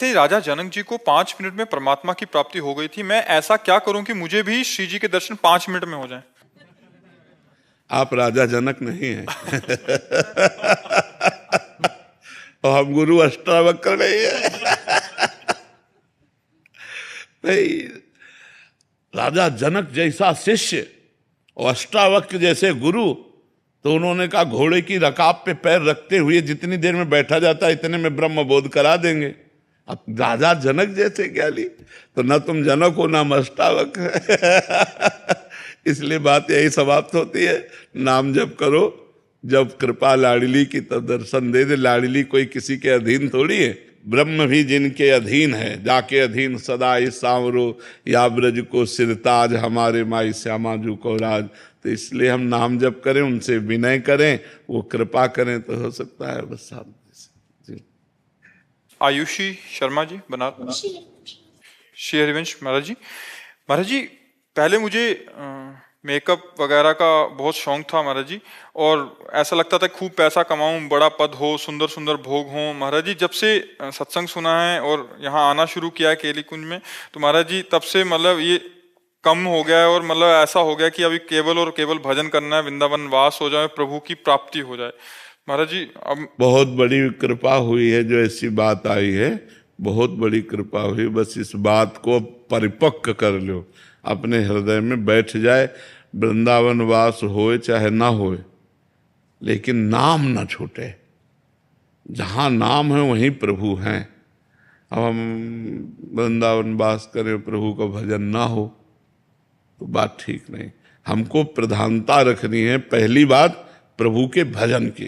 थे राजा जनक जी को 5 मिनट में परमात्मा की प्राप्ति हो गई थी। मैं ऐसा क्या करूं कि मुझे भी श्री जी के दर्शन 5 मिनट में हो जाएं? आप राजा जनक नहीं हैं। और हम गुरु अष्टावक्र नहीं है। नहीं, राजा जनक जैसा शिष्य और अष्टावक्र जैसे गुरु, तो उन्होंने कहा घोड़े की रकाब पे पैर रखते हुए जितनी देर में बैठा जाता है इतने में ब्रह्म बोध करा देंगे। अब राजा जनक जैसे ज्ञानी, तो न तुम जनक हो ना अष्टावक्र। इसलिए बात यही समाप्त होती है, नाम जप करो, जब कृपा लाडली की तब दर्शन दे दे। लाडली कोई किसी के अधीन थोड़ी है, ब्रह्म भी जिनके अधीन है, जाके अधीन सदा इस सांवरो या ब्रज को सिरताज, हमारे माई श्यामा जू को राज। तो इसलिए हम नाम जप करें, उनसे विनय करें, वो कृपा करें तो हो सकता है बस शांति से। जी आयुषी शर्मा जी बना श्री हरिवंश महाराज जी। महाराज जी, पहले मुझे मेकअप वगैरह का बहुत शौक था महाराज जी, और ऐसा लगता था खूब पैसा कमाऊं, बड़ा पद हो, सुंदर सुंदर भोग हो। महाराज जी, जब से सत्संग सुना है और यहाँ आना शुरू किया है केली कुंज में, तो महाराज जी तब से मतलब ये कम हो गया है, और मतलब ऐसा हो गया कि अभी केवल और केवल भजन करना है, वृंदावन वास हो जाए, प्रभु की प्राप्ति हो जाए। महाराज जी अब बहुत बड़ी कृपा हुई है जो ऐसी बात आई है, बहुत बड़ी कृपा हुई। बस इस बात को परिपक्व कर लो, अपने हृदय में बैठ जाए। वृंदावन वास होए चाहे ना होए, लेकिन नाम ना छूटे। जहाँ नाम है वहीं प्रभु हैं। अब हम वृंदावन वास करें, प्रभु का भजन ना हो तो बात ठीक नहीं। हमको प्रधानता रखनी है, पहली बात प्रभु के भजन की,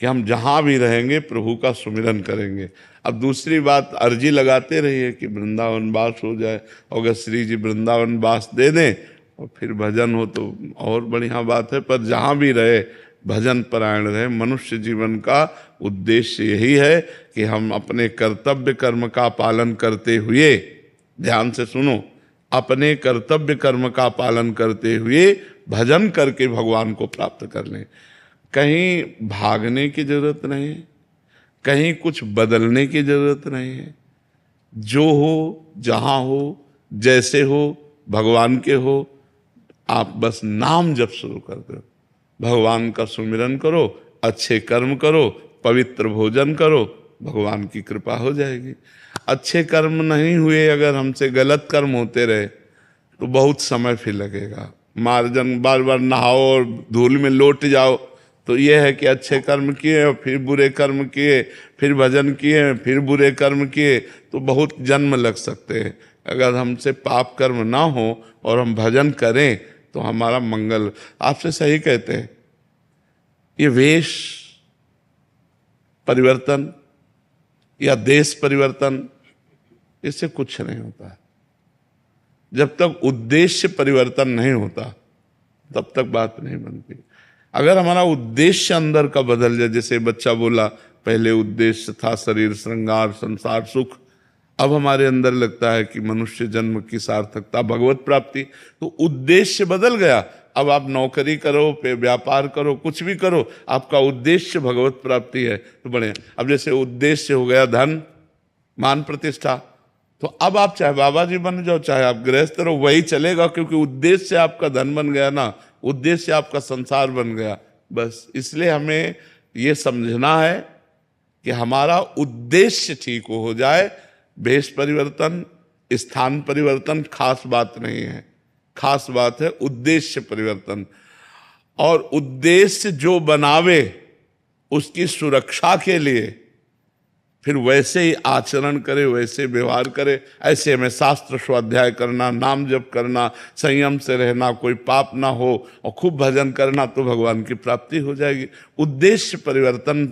कि हम जहाँ भी रहेंगे प्रभु का सुमिरन करेंगे। अब दूसरी बात, अर्जी लगाते रहिए कि वृंदावन वास हो जाए, अगर श्री जी वृंदावन वास दे दें और फिर भजन हो तो और बढ़िया बात है। पर जहाँ भी रहे भजन परायण रहे। मनुष्य जीवन का उद्देश्य यही है कि हम अपने कर्तव्य कर्म का पालन करते हुए, ध्यान से सुनो, अपने कर्तव्य कर्म का पालन करते हुए भजन करके भगवान को प्राप्त कर लें। कहीं भागने की जरूरत नहीं है, कहीं कुछ बदलने की जरूरत नहीं है। जो हो, जहाँ हो, जैसे हो, भगवान के हो, आप बस नाम जप शुरू कर दो, भगवान का सुमिरन करो, अच्छे कर्म करो, पवित्र भोजन करो, भगवान की कृपा हो जाएगी। अच्छे कर्म नहीं हुए, अगर हमसे गलत कर्म होते रहे तो बहुत समय फिर लगेगा। मार्जन बार बार नहाओ और धूल में लौट जाओ, तो यह है कि अच्छे कर्म किए और फिर बुरे कर्म किए, फिर भजन किए, फिर बुरे कर्म किए, तो बहुत जन्म लग सकते हैं। अगर हमसे पाप कर्म ना हो और हम भजन करें तो हमारा मंगल। आपसे सही कहते हैं, ये वेश परिवर्तन या देश परिवर्तन, इससे कुछ नहीं होता। जब तक उद्देश्य परिवर्तन नहीं होता तब तक बात नहीं बनती। अगर हमारा उद्देश्य अंदर का बदल जाए, जैसे बच्चा बोला पहले उद्देश्य था शरीर श्रृंगार संसार सुख, अब हमारे अंदर लगता है कि मनुष्य जन्म की सार्थकता भगवत प्राप्ति, तो उद्देश्य बदल गया। अब आप नौकरी करो, पे व्यापार करो, कुछ भी करो, आपका उद्देश्य भगवत प्राप्ति है तो बढ़िया। अब जैसे उद्देश्य हो गया धन मान प्रतिष्ठा, तो अब आप चाहे बाबा जी बन जाओ, चाहे आप गृहस्थ रहो, वही चलेगा, क्योंकि उद्देश्य आपका धन बन गया ना, उद्देश्य आपका संसार बन गया। बस इसलिए हमें ये समझना है कि हमारा उद्देश्य ठीक हो जाए। भेष परिवर्तन, स्थान परिवर्तन खास बात नहीं है, खास बात है उद्देश्य परिवर्तन। और उद्देश्य जो बनावे उसकी सुरक्षा के लिए फिर वैसे ही आचरण करे, वैसे व्यवहार करे। ऐसे हमें शास्त्र स्वाध्याय करना, नाम जप करना, संयम से रहना, कोई पाप ना हो, और खूब भजन करना, तो भगवान की प्राप्ति हो जाएगी। उद्देश्य परिवर्तन